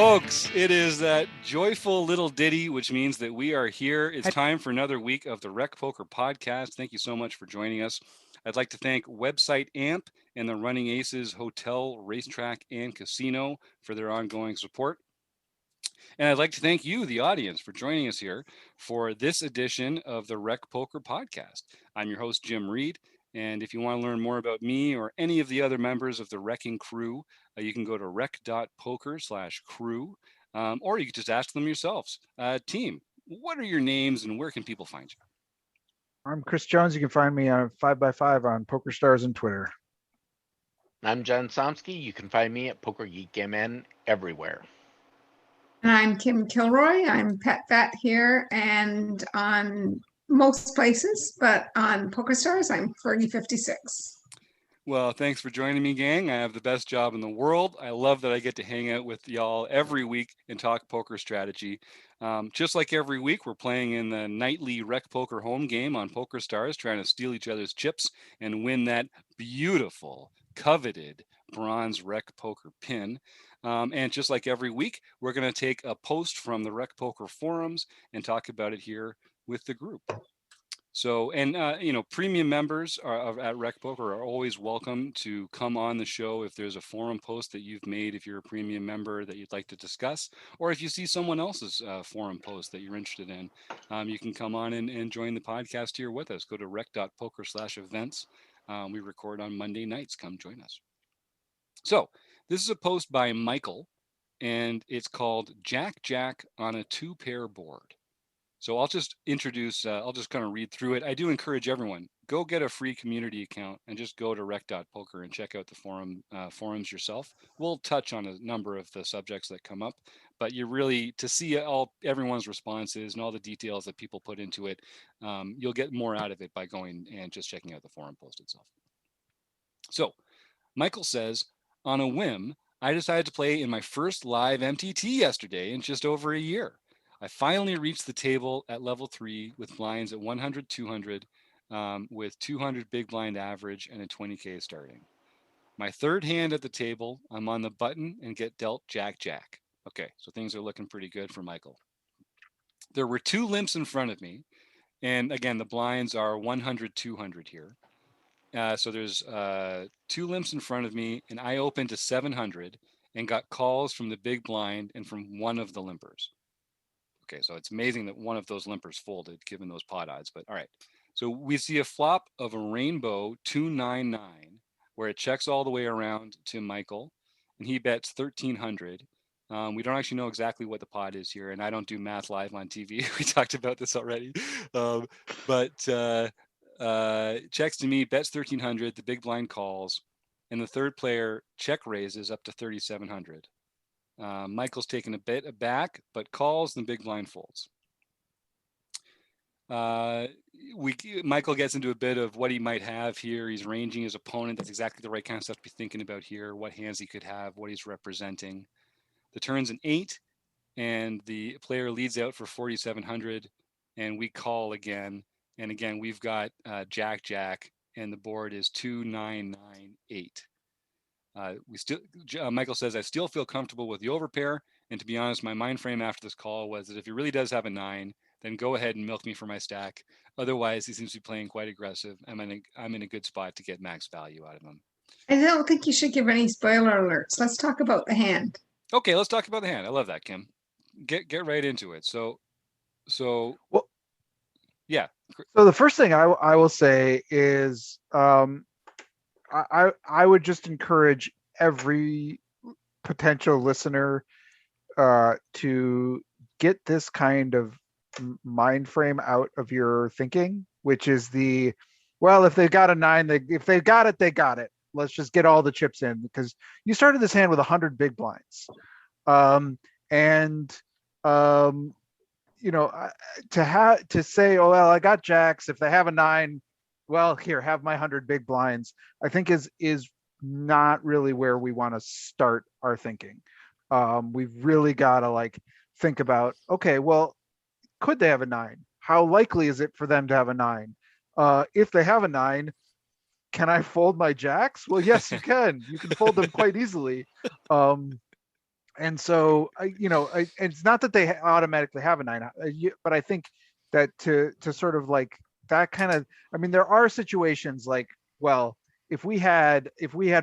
folks, it is that joyful little ditty, which means that we are here. It's time for another week of the Rec Poker Podcast. Thank you so much for joining us. I'd like to thank website AMP and the Running Aces Hotel, Racetrack, and Casino for their ongoing support. And I'd like to thank you, the audience, for joining us here for this edition of the Rec Poker Podcast. I'm your host, Jim Reed. And if you want to learn more about me or any of the other members of the Wrecking Crew, you can go to rec.poker/crew, or you can just ask them yourselves. Team, what are your names and where can people find you? I'm Chris Jones. You can find me on 5x5 on PokerStars and Twitter. I'm John Somsky. You can find me at PokerGeekMN everywhere. And I'm Kim Kilroy. I'm Pet Vet here and on most places, but on PokerStars, I'm Fergie56. Well, thanks for joining me, gang. I have the best job in the world. I love that I get to hang out with y'all every week and talk poker strategy. Just like every week, we're playing in the nightly Rec Poker home game on PokerStars, trying to steal each other's chips and win that beautiful, coveted bronze Rec Poker pin. And just like every week, we're going to take a post from the Rec Poker forums and talk about it here with the group. So, and premium members at Rec Poker are always welcome to come on the show if there's a forum post that you've made, if you're a premium member that you'd like to discuss, or if you see someone else's forum post that you're interested in, you can come on and join the podcast here with us. Go to rec.poker/events. We record on Monday nights. Come join us. So this is a post by Michael, and it's called Jack Jack on a two-pair board. So I'll just introduce, I'll just kind of read through it. I do encourage everyone, go get a free community account and just go to rec.poker and check out the forums yourself. We'll touch on a number of the subjects that come up, but you really, to see everyone's responses and all the details that people put into it, you'll get more out of it by going and just checking out the forum post itself. So Michael says, on a whim, I decided to play in my first live MTT yesterday in just over a year. I finally reached the table at level 3 with blinds at 100, 200, with 200 big blind average and a 20K starting. My third hand at the table, I'm on the button and get dealt Jack Jack. Okay, so things are looking pretty good for Michael. There were 2 limps in front of me. And again, the blinds are 100, 200 here. So there's 2 limps in front of me, and I opened to 700 and got calls from the big blind and from one of the limpers. Okay, so it's amazing that one of those limpers folded given those pot odds, but all right. So we see a flop of a rainbow 299 where it checks all the way around to Michael, and he bets 1,300. We don't actually know exactly what the pot is here, and I don't do math live on TV. We talked about this already, but checks to me, bets 1,300, the big blind calls, and the third player check raises up to 3,700. Michael's taken a bit aback, but calls, and the big blind folds. Michael gets into a bit of what he might have here. He's ranging his opponent. That's exactly the right kind of stuff to be thinking about here. What hands he could have, what he's representing. The turn's an 8, and the player leads out for 4,700, and we call again. And again, we've got Jack Jack, and the board is 2,998. Michael says, I still feel comfortable with the overpair. And to be honest, my mind frame after this call was that if he really does have a 9, then go ahead and milk me for my stack. Otherwise, he seems to be playing quite aggressive. I'm in a good spot to get max value out of him. I don't think you should give any spoiler alerts. Let's talk about the hand. Okay, let's talk about the hand. I love that, Kim. Get right into it. So well, yeah. So the first thing I will say is I would just encourage every potential listener to get this kind of mind frame out of your thinking, which is if they've got a 9, if they've got it, they got it. Let's just get all the chips in, because you started this hand with 100 big blinds. To say, oh, well, I got jacks. If they have a 9, well, here, have my 100 big blinds, I think is not really where we want to start our thinking. We've really got to think about, okay, well, could they have a 9? How likely is it for them to have a 9? If they have a 9, can I fold my jacks? Well, yes, you can. You can fold them quite easily. And so it's not that they automatically have a nine, but I think that to sort of like that kind of, I mean, there are situations like, well, if we had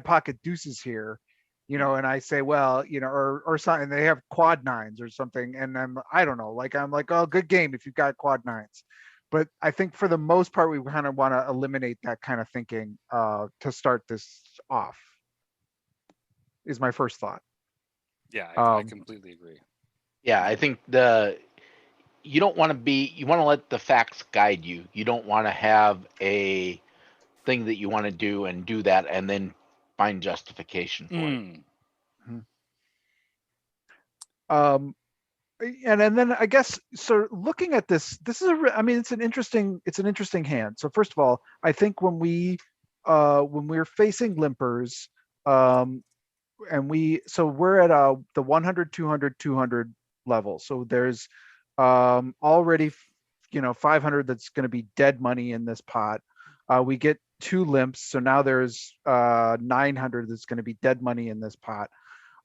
pocket deuces here, and I say, well, or something, they have quad nines or something, and I don't know, like I'm like, oh, good game if you've got quad nines. But I think for the most part, we kind of want to eliminate that kind of thinking to start this off. Is my first thought. Yeah, I Um, completely agree. Yeah, I think you don't want to you want to let the facts guide you. You don't want to have a thing that you want to do and do that and then find justification for it. Mm. um, and then I guess, so looking at this is I mean, it's an interesting hand. So first of all, I think when we're facing limpers, um, and we're at the 100, 200, 200 level. So there's already 500 that's going to be dead money in this pot. We get two limps, so now there's 900 that's going to be dead money in this pot.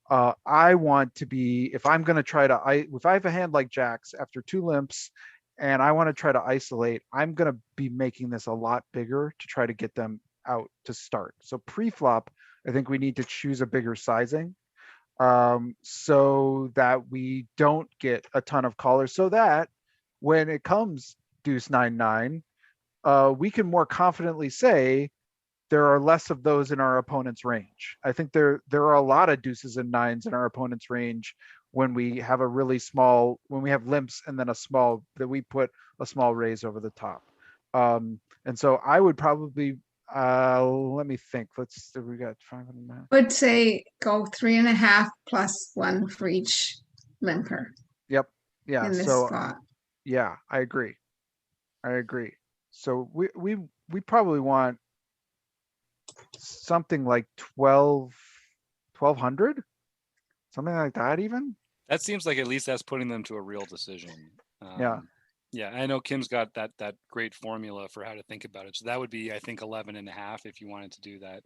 I want to be, if I'm going to if I have a hand like Jack's after two limps and I want to try to isolate, I'm going to be making this a lot bigger to try to get them out to start. So pre-flop, I think we need to choose a bigger sizing, so that we don't get a ton of callers, so that when it comes deuce 9-9, we can more confidently say there are less of those in our opponent's range. I think there are a lot of deuces and nines in our opponent's range when we have when we have limps and then that we put a small raise over the top. And so I would probably, let me think. We got 500. Would say go 3.5 plus 1 for each limper Yep. Yeah. in this So spot. yeah, I agree. So we probably want something like 1,200, something like that even. That seems like at least that's putting them to a real decision. Yeah. Yeah, I know Kim's got that great formula for how to think about it. So that would be, I think, 11.5 if you wanted to do that.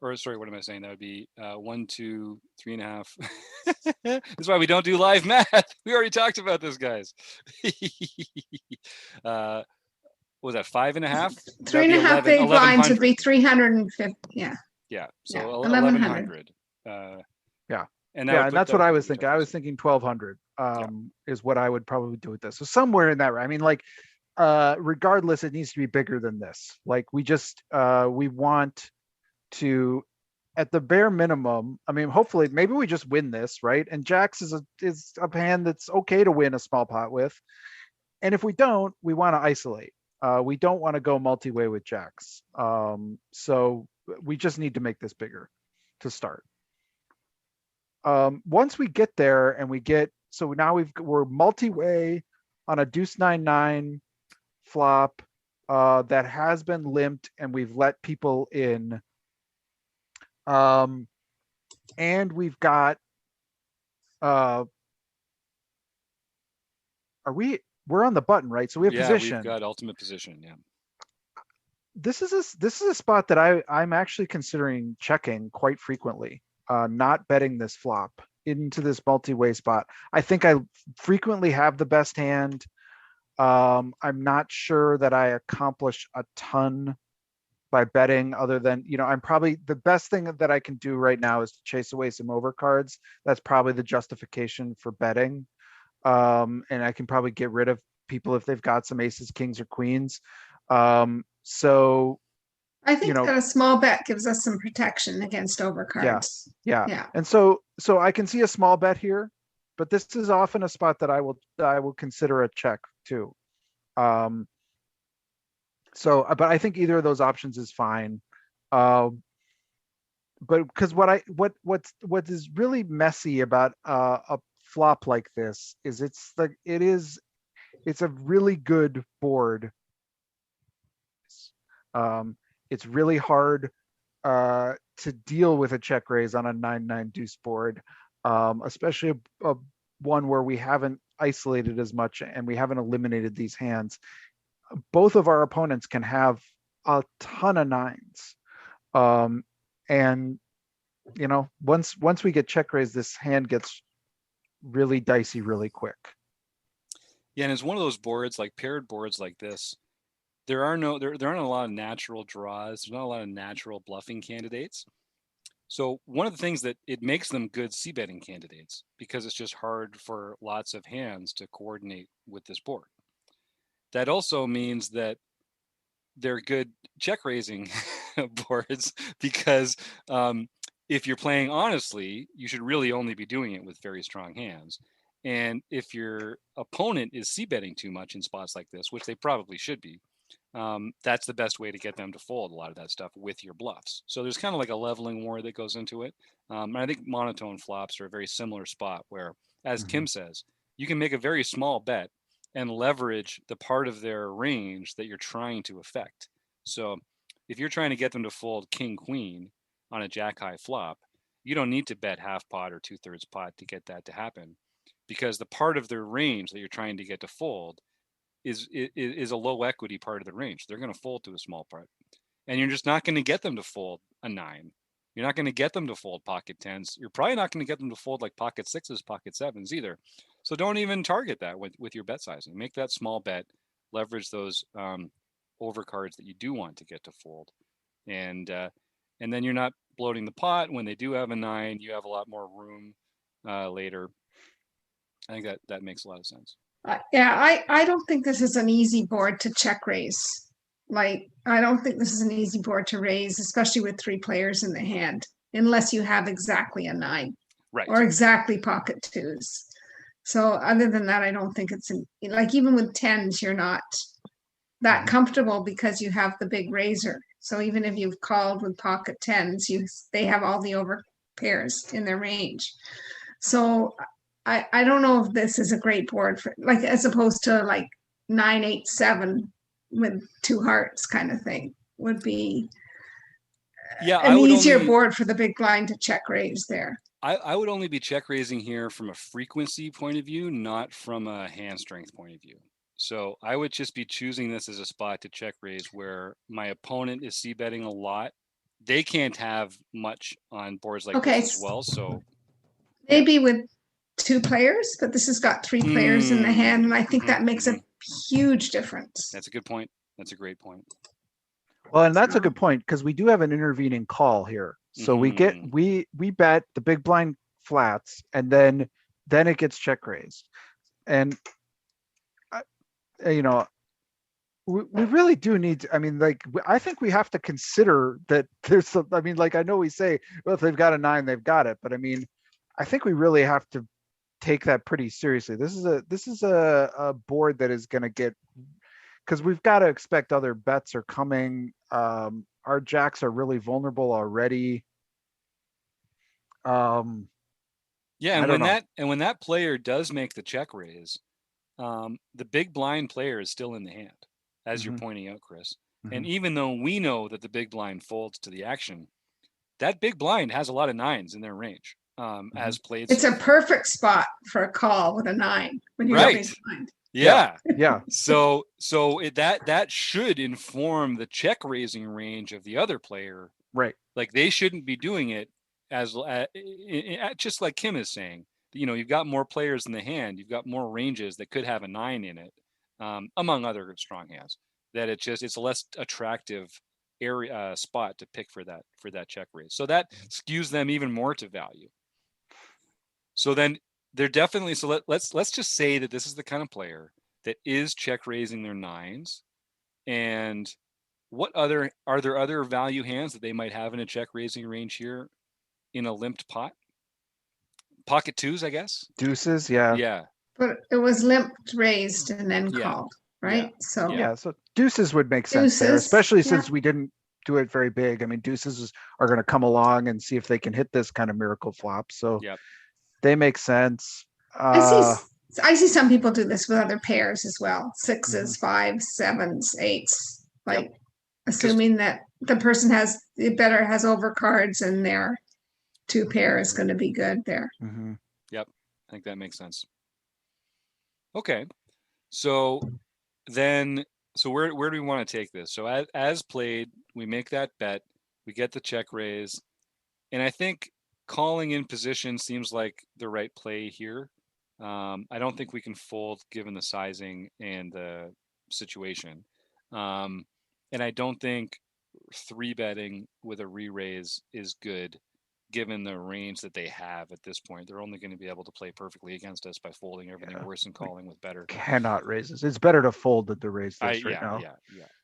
Or sorry, what am I saying? That would be 1, 2, 3.5. This is why we don't do live math. We already talked about this, guys. What was that, 5.5? Three and a half big blinds would 1,100. be 350. Yeah. Yeah, so Yeah, 1,100. Yeah. And Yeah, and that's what I was would be thinking. I was thinking 1,200 is what I would probably do with this. So somewhere in that, I mean, like, regardless, it needs to be bigger than this. Like, we want to, at the bare minimum, I mean, hopefully, maybe we just win this, right? And Jax is a hand that's okay to win a small pot with. And if we don't, we want to isolate. We don't want to go multi-way with Jax. So we just need to make this bigger to start. Once we get there and so now we're multi-way on a deuce 9-9 flop that has been limped and we've let people in. And we've got, we're on the button, right? So we have position. We've got ultimate position. Yeah. This is a spot that I'm actually considering checking quite frequently. Not betting this flop into this multi-way spot. I think I frequently have the best hand. I'm not sure that I accomplish a ton by betting, other than, I'm probably, the best thing that I can do right now is to chase away some overcards. That's probably the justification for betting. And I can probably get rid of people if they've got some aces, kings, or queens. So I think that a small bet gives us some protection against overcards. Yeah. And so I can see a small bet here, but this is often a spot that I will consider a check too. But I think either of those options is fine. But because what is really messy about a flop like this is it's a really good board. It's really hard to deal with a check raise on a 9-9 deuce board, especially a one where we haven't isolated as much and we haven't eliminated these hands. Both of our opponents can have a ton of nines, and once we get check raised, this hand gets really dicey really quick. Yeah, and it's one of those boards, like paired boards like this. There aren't a lot of natural draws. There's not a lot of natural bluffing candidates. So one of the things that it makes them good c-betting candidates, because it's just hard for lots of hands to coordinate with this board. That also means that they're good check raising boards, because if you're playing honestly, you should really only be doing it with very strong hands. And if your opponent is c-betting too much in spots like this, which they probably should be, that's the best way to get them to fold a lot of that stuff with your bluffs. So there's kind of like a leveling war that goes into it. And I think monotone flops are a very similar spot where, as Kim says, you can make a very small bet and leverage the part of their range that you're trying to affect. So if you're trying to get them to fold king queen on a jack high flop, you don't need to bet half pot or 2/3 pot to get that to happen, because the part of their range that you're trying to get to fold is a low equity part of the range. They're going to fold to a small part, and you're just not going to get them to fold a 9. You're not going to get them to fold pocket 10s. You're probably not going to get them to fold like pocket 6s, pocket 7s either. So don't even target that with your bet sizing. Make that small bet, leverage those overcards that you do want to get to fold, and then you're not bloating the pot. When they do have a 9, you have a lot more room later. I think that makes a lot of sense. I don't think this is an easy board to check raise. Like, I don't think this is an easy board to raise, especially with 3 players in the hand, unless you have exactly a 9 Right. or exactly pocket 2s. So other than that, I don't think it's like, even with 10s, you're not that comfortable because you have the big raiser. So even if you've called with pocket 10s, they have all the over pairs in their range. So I don't know if this is a great board for, like, as opposed to like 9-8-7 with 2 hearts kind of thing would be an easier board for the big blind to check raise there. I would only be check raising here from a frequency point of view, not from a hand strength point of view. So I would just be choosing this as a spot to check raise where my opponent is c-betting a lot. They can't have much on boards like this as well. So maybe with 2 players, but this has got 3 players in the hand, and I think that makes a huge difference. That's a good point. That's a great point. Well, and that's a good point, because we do have an intervening call here. So we bet the big blind flats, and then it gets check raised. And we really do need to, I mean, like, I think we have to consider that there's some, I mean, like, I know we say, well, if they've got a 9, they've got it, but I mean, I think we really have to take that pretty seriously. This is a board that is going to get, because we've got to expect other bets are coming. Our jacks are really vulnerable already. Yeah, and when that player does make the check raise, the big blind player is still in the hand, as you're pointing out, Chris. And even though we know that the big blind folds to the action, that big blind has a lot of 9s in their range. As played, it's a perfect spot for a call with a 9 when you're big blind. Yeah. So that should inform the check raising range of the other player. Right. Like, they shouldn't be doing it as just like Kim is saying. You've got more players in the hand. You've got more ranges that could have a 9 in it, among other strong hands. That it's a less attractive area spot to pick for that check raise. So that skews them even more to value. So then they're definitely, so let's just say that this is the kind of player that is check raising their 9s. And are there other value hands that they might have in a check raising range here in a limped pot? Pocket 2s, I guess. Deuces, yeah. Yeah. But it was limped, raised, and then called, right? So deuces would make sense there, especially since we didn't do it very big. I mean, deuces are going to come along and see if they can hit this kind of miracle flop. So they make sense. I see some people do this with other pairs as well. 6s, 5s, 7s, 8s, like assuming that the person has overcards and their 2 pair is going to be good there. Yep. I think that makes sense. Okay. So then, where do we want to take this? So as played, we make that bet, we get the check raise. And I think calling in position seems like the right play here. I don't think we can fold given the sizing and the situation. And I don't think 3-betting with a re-raise is good given the range that they have at this point. They're only going to be able to play perfectly against us by folding everything Yeah. worse and calling with better. Cannot raise this. It's better to fold than to raise this right Yeah, now.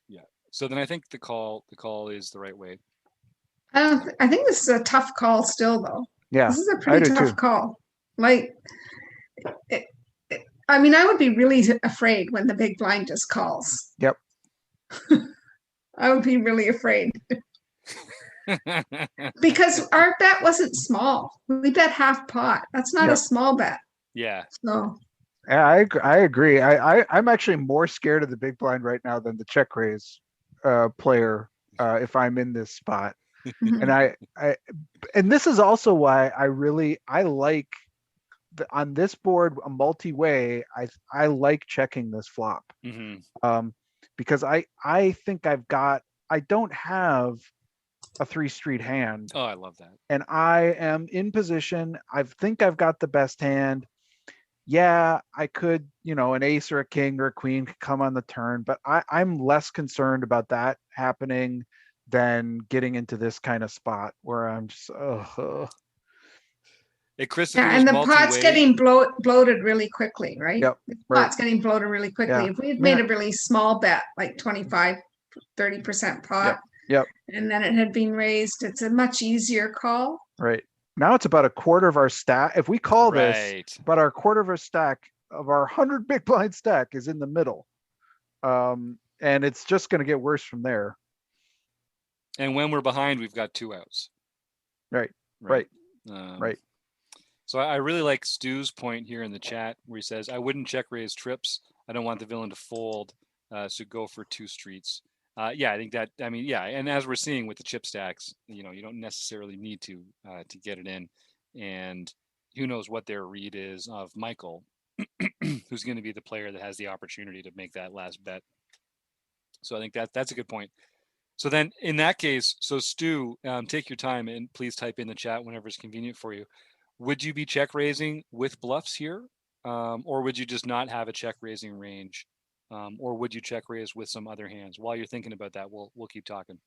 yeah. So then I think the call is the right way. I think this is a tough call still, though. Yeah, This is a I pretty do tough too. call. Like, I mean, I would be really afraid when the big blind just calls. Yep. I would be really afraid because our bet wasn't small. We bet half pot. That's not a Yep. small bet. Yeah. So Yeah, I agree. I'm actually more scared of the big blind right now than the check raise player if I'm in this spot. mhm. And and this is also why I like on this board a multi-way. I like checking this flop because I think I don't have a 3-street hand, Oh, I love that. and I am in position. I think I've got the best hand. Yeah, I could, an ace or a king or a queen could come on the turn, but I'm less concerned about that happening than getting into this kind of spot where I'm just, Hey, Chris, if it Yeah, was and the pot's multi-way, getting bloated really quickly, right? Yep, The right. pot's getting bloated really quickly. Yeah. If we had I mean, made a really small bet, like 25, 30% pot, Yep, and then it had been raised, it's a much easier call. right. Now it's about a quarter of our stack. If we call this, right? about our quarter of our stack of our 100 big blind stack is in the middle. And it's just going to get worse from there. And when we're behind, we've got 2 outs. Right. Right. So I really like Stu's point here in the chat where he says, I wouldn't check raise trips. I don't want the villain to fold. So go for 2 streets. Yeah, I think that, and as we're seeing with the chip stacks, you don't necessarily need to get it in. And who knows what their read is of Michael, who's going to be the player that has the opportunity to make that last bet. So I think that's a good point. So then in that case, so Stu, take your time and please type in the chat whenever it's convenient for you. Would you be check raising with bluffs here? Or would you just not have a check raising range? Or would you check raise with some other hands? While you're thinking about that, we'll keep talking.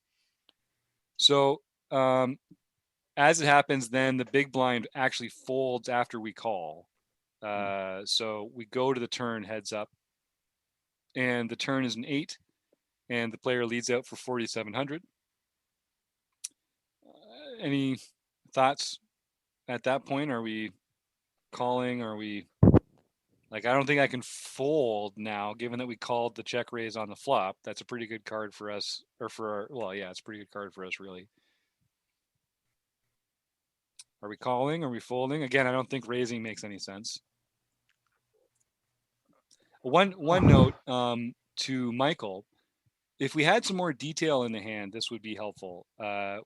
So as it happens, then the big blind actually folds after we call. So we go to the turn heads up, and the turn is an 8, and the player leads out for 4,700. Any thoughts at that point? Are we calling? Are we like, I don't think I can fold now, given that we called the check raise on the flop. That's a pretty good card for us, or for our, it's a pretty good card for us, really. Are we calling? Are we folding? Again, I don't think raising makes any sense. One note to Michael, if we had some more detail in the hand, this would be helpful.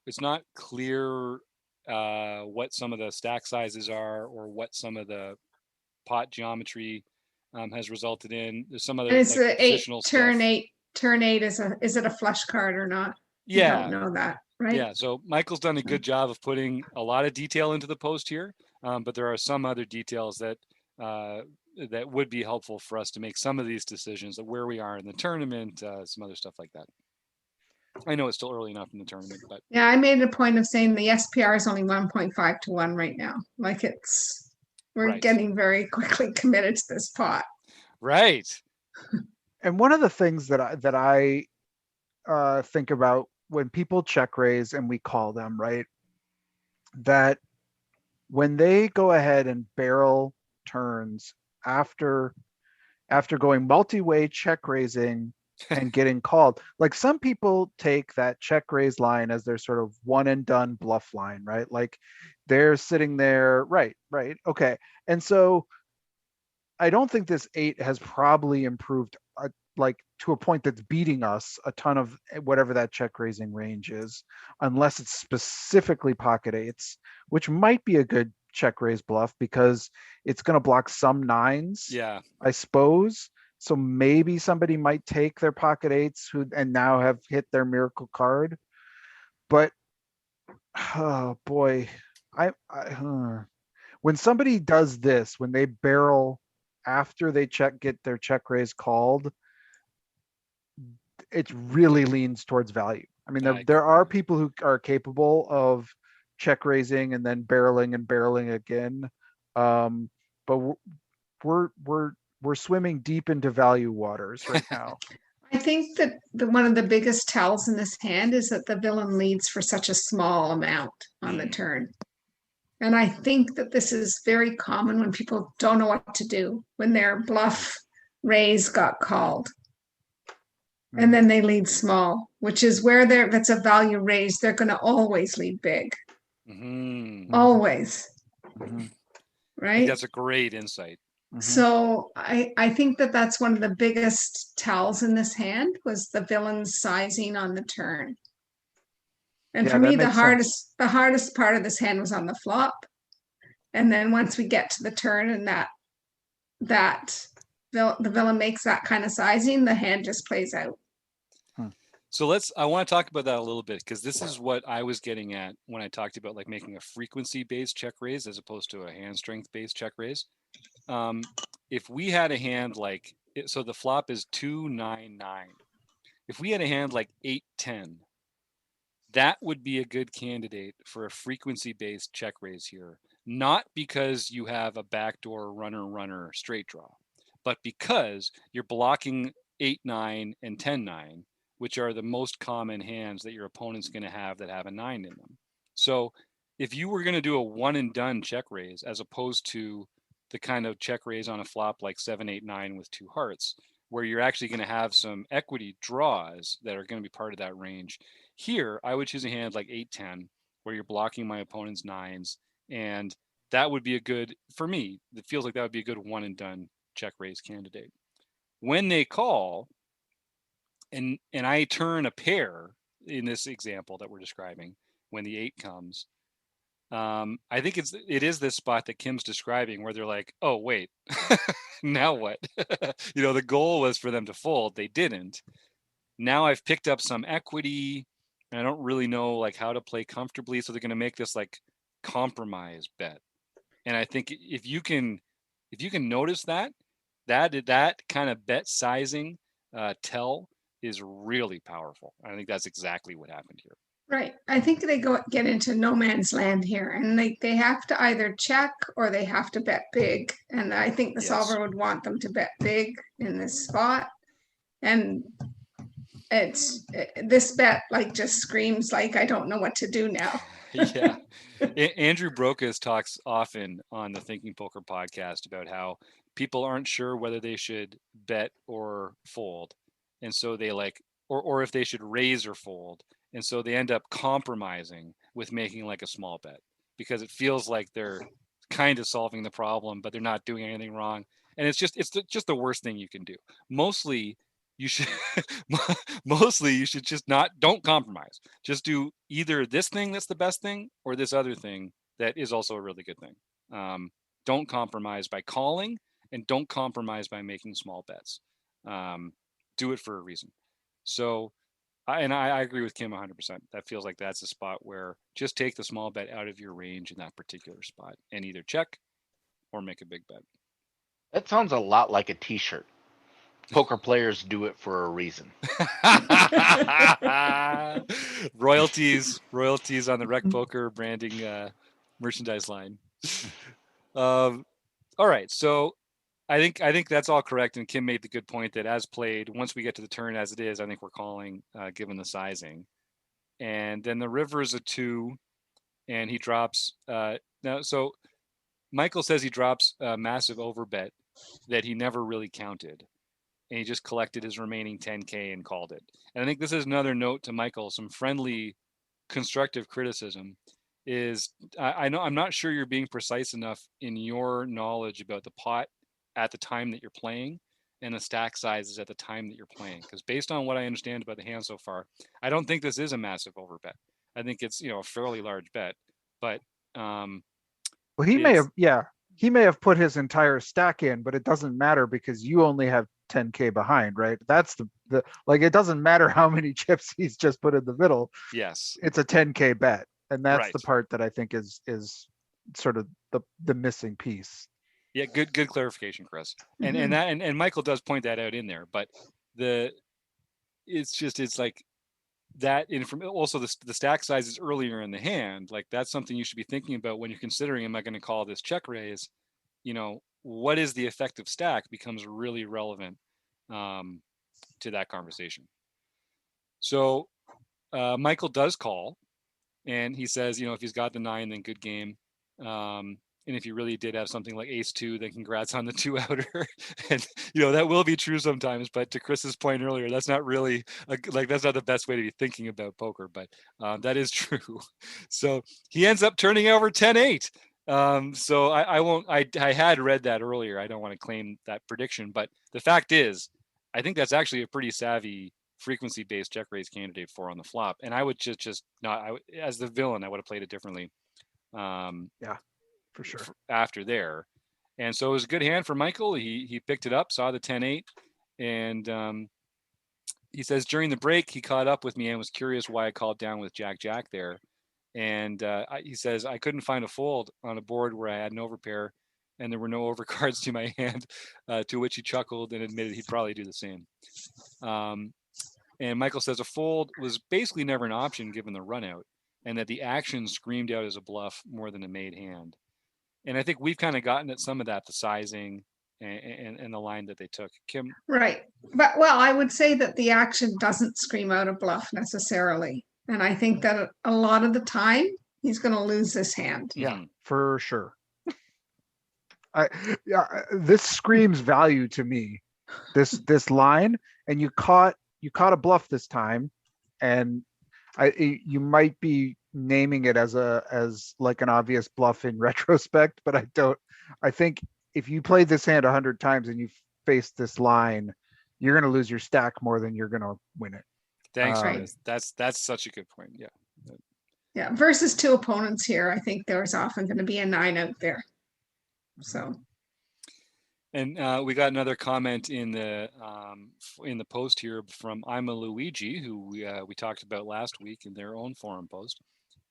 It's not clear what some of the stack sizes are or what some of the pot geometry has resulted in. There's some other And it's like, the 8, positional turn stuff. 8, turn 8 is it a flush card or not? Yeah. You don't know that, right? Yeah, so Michael's done a good job of putting a lot of detail into the post here, but there are some other details that that would be helpful for us to make some of these decisions of where we are in the tournament, some other stuff like that. I know it's still early enough in the tournament, but Yeah, I made a point of saying the SPR is only 1.5 to 1 right now. Like we're right. getting very quickly committed to this pot. Right. And one of the things that I think about when people check raise and we call them, right, that when they go ahead and barrel turns after going multi-way check raising and getting called, like some people take that check raise line as their sort of one and done bluff line, right? Like they're sitting there, right, okay. And so I don't think this 8 has probably improved like to a point that's beating us a ton of whatever that check raising range is, unless it's specifically pocket 8s, which might be a good check raise bluff because it's going to block some 9s. Yeah, I suppose. So maybe somebody might take their pocket 8s and now have hit their miracle card. But oh boy, When somebody does this, when they barrel after they get their check raise called, it really leans towards value. I mean, there are people who are capable of check raising and then barreling again, but we're swimming deep into value waters right now. I think that one of the biggest tells in this hand is that the villain leads for such a small amount on the turn. And I think that this is very common when people don't know what to do, when their bluff raise got called. And then they lead small, which is where if it's a value raise, they're going to always lead big. Always. Right? That's a great insight. So I think that that's one of the biggest tells in this hand was the villain's sizing on the turn. And for me, the hardest part of this hand was on the flop. And then once we get to the turn and the villain makes that kind of sizing, the hand just plays out. So I want to talk about that a little bit, because this is what I was getting at when I talked about like making a frequency based check raise as opposed to a hand strength based check raise. If we had a hand like, so the flop is 2-9-9. If we had a hand like 8-10, that would be a good candidate for a frequency based check raise here. Not because you have a backdoor runner straight draw, but because you're blocking 8-9 and 10-9, which are the most common hands that your opponent's going to have that have a 9 in them. So if you were going to do a one and done check raise, as opposed to the kind of check raise on a flop like 7-8-9 with 2 hearts, where you're actually going to have some equity draws that are going to be part of that range, here I would choose a hand like 8-10, where you're blocking my opponent's 9s, and that would be a good, for me, it feels like that would be a good one and done check raise candidate. When they call, and I turn a pair in this example that we're describing, when the 8 comes, I think it is this spot that Kim's describing where they're like, oh wait, now what? The goal was for them to fold, they didn't. Now I've picked up some equity and I don't really know like how to play comfortably, so they're going to make this like compromise bet. And I think if you can notice that kind of bet sizing tell is really powerful. I think that's exactly what happened here. Right. I think they get into no man's land here, and they have to either check or they have to bet big. And I think the solver would want them to bet big in this spot. And this bet like just screams like, I don't know what to do now. Yeah. Andrew Brokus talks often on the Thinking Poker podcast about how people aren't sure whether they should bet or fold. And so they like, or if they should raise or fold. And so they end up compromising with making like a small bet, because it feels like they're kind of solving the problem, but they're not doing anything wrong. And it's just the worst thing you can do. Mostly you should just don't compromise. Just do either this thing that's the best thing or this other thing that is also a really good thing. Don't compromise by calling, and don't compromise by making small bets. Do it for a reason. So I agree with Kim 100%. That feels like that's a spot where just take the small bet out of your range in that particular spot and either check or make a big bet. That sounds a lot like a t-shirt. Poker players do it for a reason. royalties on the Rec Poker branding merchandise line. All right, so I think that's all correct, and Kim made the good point that as played, once we get to the turn as it is, I think we're calling given the sizing. And then the river is a 2, and he drops now. So Michael says he drops a massive overbet that he never really counted, and he just collected his remaining 10K and called it. And I think this is another note to Michael, some friendly, constructive criticism is I know I'm not sure you're being precise enough in your knowledge about the pot at the time that you're playing and the stack sizes at the time that you're playing. Because based on what I understand about the hand so far, I don't think this is a massive overbet. I think it's, a fairly large bet, but well, he may have put his entire stack in, but it doesn't matter because you only have 10K behind, right? That's the like, it doesn't matter how many chips he's just put in the middle. Yes. It's a 10K bet. And that's Right. the part that I think is sort of the missing piece. Yeah, good clarification, Chris. And Michael does point that out in there, but it's like that also the stack size is earlier in the hand. Like that's something you should be thinking about when you're considering, am I going to call this check raise? What is the effective stack becomes really relevant to that conversation. So Michael does call, and he says, if he's got the 9, then good game. And if you really did have something like ace 2, then congrats on the 2 outer. And that will be true sometimes, but to Chris's point earlier, that's not really that's not the best way to be thinking about poker, but that is true. So he ends up turning over 10-8. So I had read that earlier. I don't want to claim that prediction, but the fact is, I think that's actually a pretty savvy frequency-based check raise candidate for on the flop. And I would just not, as the villain, I would have played it differently. Yeah, for sure. After there. And so it was a good hand for Michael. He picked it up, saw the 10-8, and he says during the break he caught up with me and was curious why I called down with Jack there. And he says I couldn't find a fold on a board where I had an overpair and there were no overcards to my hand, to which he chuckled and admitted he'd probably do the same. And Michael says a fold was basically never an option given the run out, and that the action screamed out as a bluff more than a made hand. And I think we've kind of gotten at some of that, the sizing and the line that they took. Kim? Right. But I would say that the action doesn't scream out a bluff necessarily. And I think that a lot of the time he's going to lose this hand. Yeah, for sure. This screams value to me. This line, and you caught a bluff this time, and you might be naming it as like an obvious bluff in retrospect, but I think if you played this hand 100 times and you face this line, you're going to lose your stack more than you're going to win it. Thanks, Chris. That's such a good point. Yeah. Versus 2 opponents here, I think there's often going to be a 9 out there. So. And we got another comment in the post here from I'm a Luigi, who we talked about last week in their own forum post.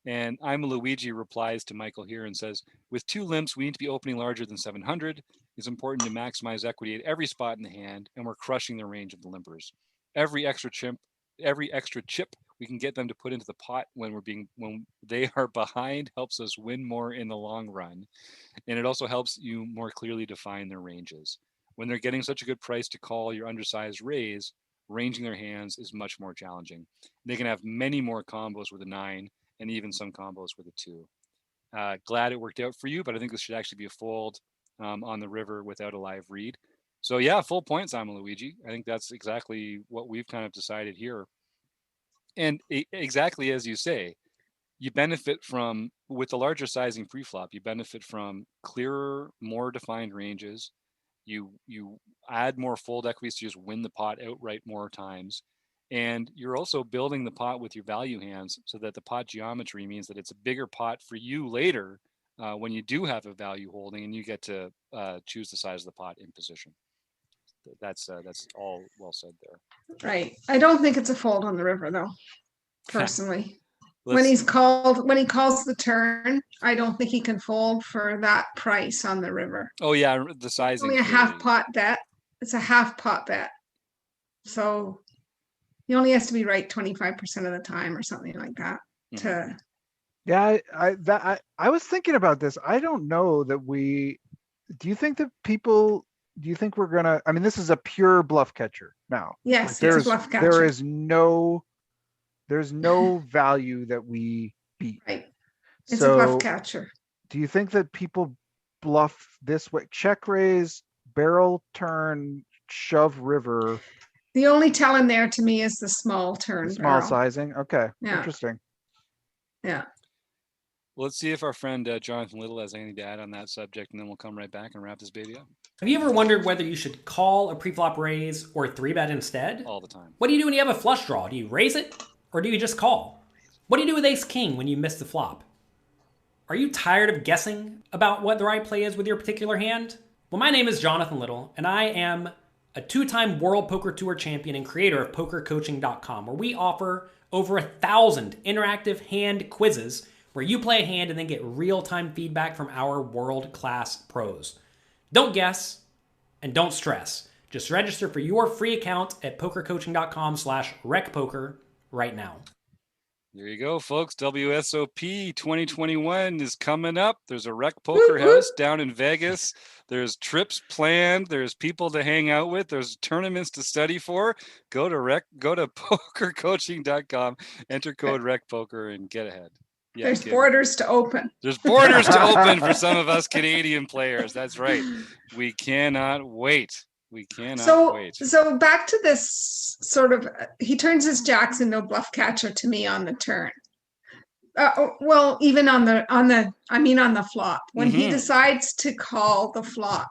And I'm a Luigi replies to Michael here and says, with 2 limps, we need to be opening larger than 700. It's important to maximize equity at every spot in the hand, and we're crushing the range of the limpers. Every extra chip we can get them to put into the pot when they are behind helps us win more in the long run. And it also helps you more clearly define their ranges. When they're getting such a good price to call your undersized raise, ranging their hands is much more challenging. They can have many more combos with a 9 and even some combos with a 2. Glad it worked out for you, but I think this should actually be a fold on the river without a live read. So yeah, full points, I'm a Luigi. I think that's exactly what we've kind of decided here. And exactly as you say, you benefit from, with the larger sizing preflop, you benefit from clearer, more defined ranges. You add more fold equities to just win the pot outright more times. And you're also building the pot with your value hands so that the pot geometry means that it's a bigger pot for you later when you do have a value holding and you get to choose the size of the pot in position. That's all well said there. Right. I don't think it's a fold on the river though, personally. When he calls the turn, I don't think he can fold for that price on the river. Oh yeah, the sizing. Only a half pot bet. It's a half pot bet. So he only has to be right 25% of the time or something like that. Mm-hmm. Yeah, I was thinking about this. I don't know that do you think we're gonna, I mean, this is a pure bluff catcher now. Yes, it's a bluff catcher. There's no value that we beat. Right. It's a bluff catcher. Do you think that people bluff this way? Check raise, barrel turn, shove river. The only tell in there to me is the small turn. Small sizing. Okay. Yeah. Interesting. Yeah. Let's see if our friend Jonathan Little has anything to add on that subject, and then we'll come right back and wrap this baby up. Have you ever wondered whether you should call a preflop raise or 3-bet instead? All the time. What do you do when you have a flush draw? Do you raise it or do you just call? What do you do with ace-king when you miss the flop? Are you tired of guessing about what the right play is with your particular hand? Well, my name is Jonathan Little, and I am a 2-time World Poker Tour champion and creator of PokerCoaching.com, where we offer over 1,000 interactive hand quizzes where you play a hand and then get real-time feedback from our world-class pros. Don't guess and don't stress. Just register for your free account at pokercoaching.com/recpoker right now. There you go, folks. WSOP 2021 is coming up. There's a Rec Poker House down in Vegas. There's trips planned. There's people to hang out with. There's tournaments to study for. Go to pokercoaching.com, enter code RecPoker, and get ahead. Yeah, there's borders to open. There's borders to open for some of us Canadian players. That's right. We cannot wait. We cannot wait. So back to this sort of, he turns his jacks into a bluff catcher to me on the turn. Well, even on the flop, when he decides to call the flop,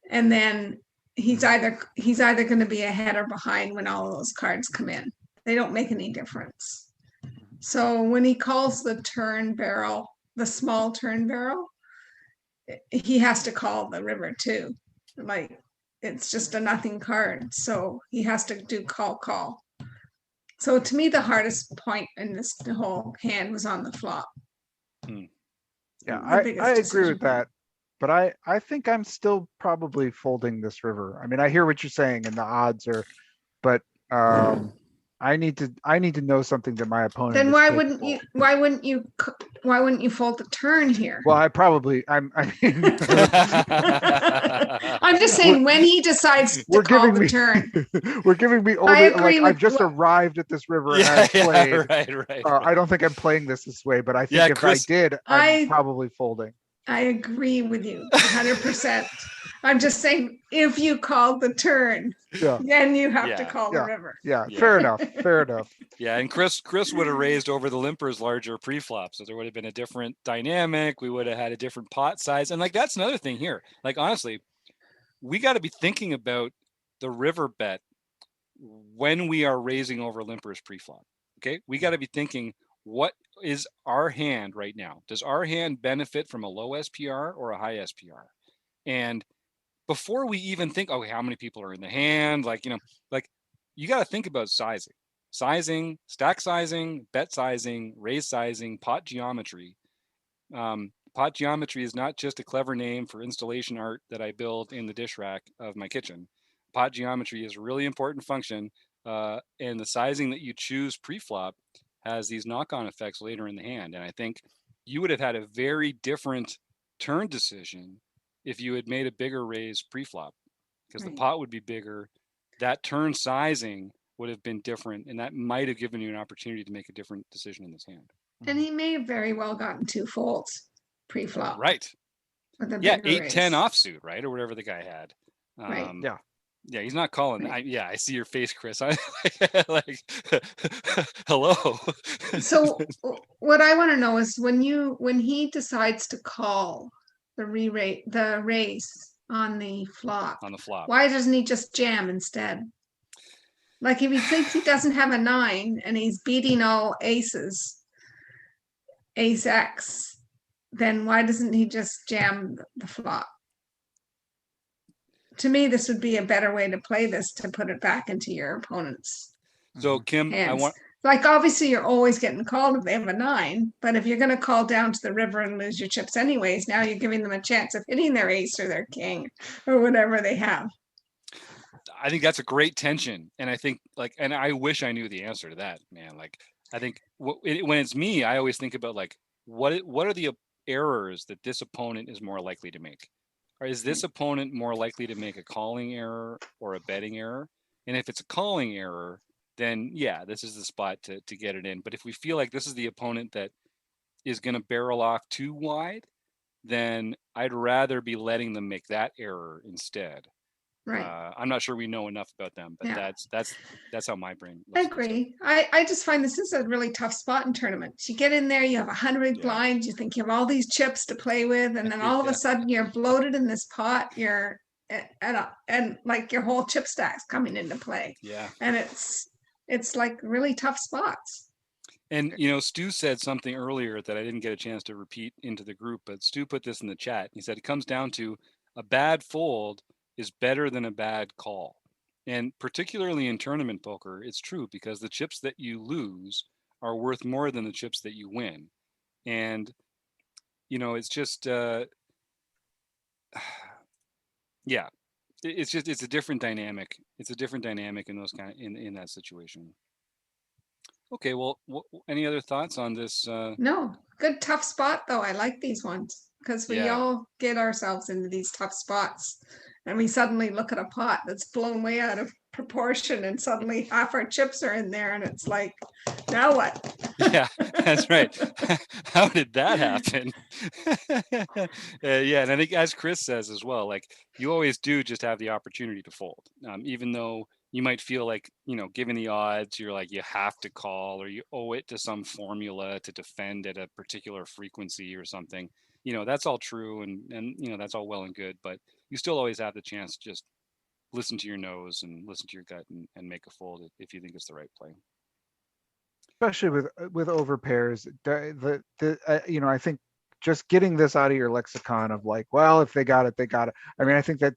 and then he's either going to be ahead or behind when all of those cards come in. They don't make any difference. So when he calls the turn barrel, the small turn barrel, he has to call the river too. Like, it's just a nothing card. So he has to do call. So to me, the hardest point in this whole hand was on the flop. Yeah, I agree with that. But I think I'm still probably folding this river. I mean, I hear what you're saying and the odds are, but I need to know something that my opponent. Then why wouldn't you fold the turn here? Well, I'm just saying when he decides to call the turn. We're giving me older. I've just arrived at this river and I've played. Right. I don't think I'm playing this way, but I think if Chris, I did, I'm probably folding. I agree with you 100%. I'm just saying, if you called the turn, then you have to call the river. Yeah, fair enough. Yeah, and Chris would have raised over the Limpers larger pre-flop, so there would have been a different dynamic. We would have had a different pot size, and like that's another thing here. Like honestly, we got to be thinking about the river bet when we are raising over Limpers pre-flop. Okay, we got to be thinking, what is our hand right now? Does our hand benefit from a low SPR or a high SPR? And before we even think, okay, how many people are in the hand? Like you got to think about sizing, stack sizing, bet sizing, raise sizing, pot geometry. Pot geometry is not just a clever name for installation art that I build in the dish rack of my kitchen. Pot geometry is a really important function, and the sizing that you choose pre-flop has these knock-on effects later in the hand. And I think you would have had a very different turn decision if you had made a bigger raise pre-flop, because the pot would be bigger. That turn sizing would have been different, and that might have given you an opportunity to make a different decision in this hand. And he may have very well gotten 2 folds pre-flop. Right. With a 8-10 offsuit, right? Or whatever the guy had. Right. Yeah, he's not calling. I see your face, Chris. I like, hello. So what I want to know is when he decides to call the raise on the flop. Why doesn't he just jam instead? Like if he thinks he doesn't have a 9 and he's beating all aces, ace X, then why doesn't he just jam the flop? To me, this would be a better way to play this, to put it back into your opponent's So Kim, hands. Like obviously you're always getting called if they have a 9, but if you're going to call down to the river and lose your chips anyways, now you're giving them a chance of hitting their ace or their king or whatever they have. I think that's a great tension, and I think and I wish I knew the answer to that, man. Like I think when it's me, I always think about like what are the errors that this opponent is more likely to make. Or is this opponent more likely to make a calling error or a betting error? And if it's a calling error, then this is the spot to get it in. But if we feel like this is the opponent that is going to barrel off too wide, then I'd rather be letting them make that error instead. Right. I'm not sure we know enough about them, but that's how my brain looks. I agree. I just find this is a really tough spot in tournaments. You get in there, you have 100 blinds, you think you have all these chips to play with, and then all of a sudden you're bloated in this pot. You're and like your whole chip stack's coming into play. Yeah. And it's like really tough spots. And Stu said something earlier that I didn't get a chance to repeat into the group, but Stu put this in the chat. He said it comes down to a bad fold is better than a bad call. And particularly in tournament poker, it's true because the chips that you lose are worth more than the chips that you win. And, it's just, yeah, it's a different dynamic. It's a different dynamic in those in that situation. Okay, well, any other thoughts on this? No, good tough spot though. I like these ones because we Yeah. all get ourselves into these tough spots, and we suddenly look at a pot that's blown way out of proportion, and suddenly half our chips are in there, and it's like, now what? Yeah, that's right. How did that happen? Yeah, and I think as Chris says as well, like you always do just have the opportunity to fold, even though you might feel like, given the odds, you're like, you have to call or you owe it to some formula to defend at a particular frequency or something. That's all true. And that's all well and good, but you still always have the chance to just listen to your nose and listen to your gut and make a fold if you think it's the right play. Especially with over pairs, I think just getting this out of your lexicon of like, well, if they got it, they got it. I mean, I think that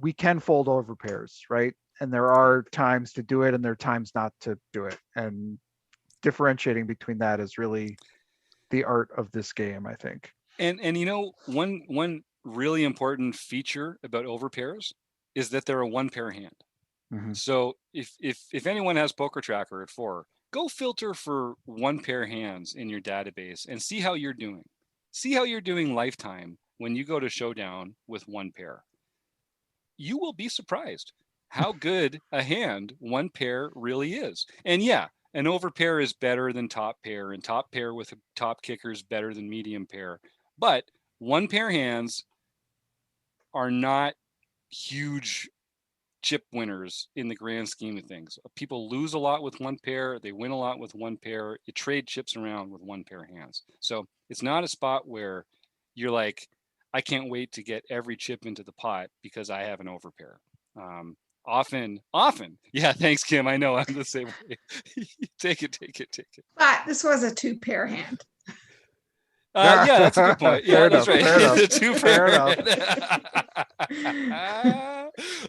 we can fold over pairs, right? And there are times to do it and there are times not to do it. And differentiating between that is really the art of this game, I think. And one really important feature about over pairs is that they're a one pair hand. Mm-hmm. So if anyone has Poker Tracker at 4, go filter for one pair hands in your database and see how you're doing. See how you're doing lifetime when you go to showdown with one pair. You will be surprised how good a hand one pair really is. And yeah, an over pair is better than top pair, and top pair with a top kicker is better than medium pair. But one pair hands are not huge chip winners in the grand scheme of things. People lose a lot with one pair. They win a lot with one pair. You trade chips around with one pair hands. So it's not a spot where you're like, I can't wait to get every chip into the pot because I have an overpair. Often. Yeah, thanks, Kim. I know I'm the same way. Take it. But this was a 2-pair hand. Yeah, that's a good point. Yeah, that's right. It's a 2-pair.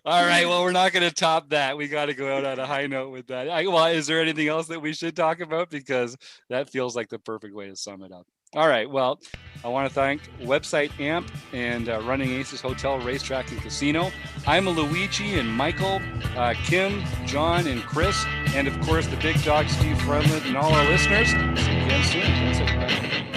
All right. Well, we're not going to top that. We got to go out on a high note with that. Is there anything else that we should talk about? Because that feels like the perfect way to sum it up. All right. Well, I want to thank Website AMP and Running Aces Hotel, Racetrack, and Casino. I'm Luigi and Michael, Kim, John, and Chris, and of course the big dog Steve Friendland and all our listeners. See you again soon. Thanks, everybody.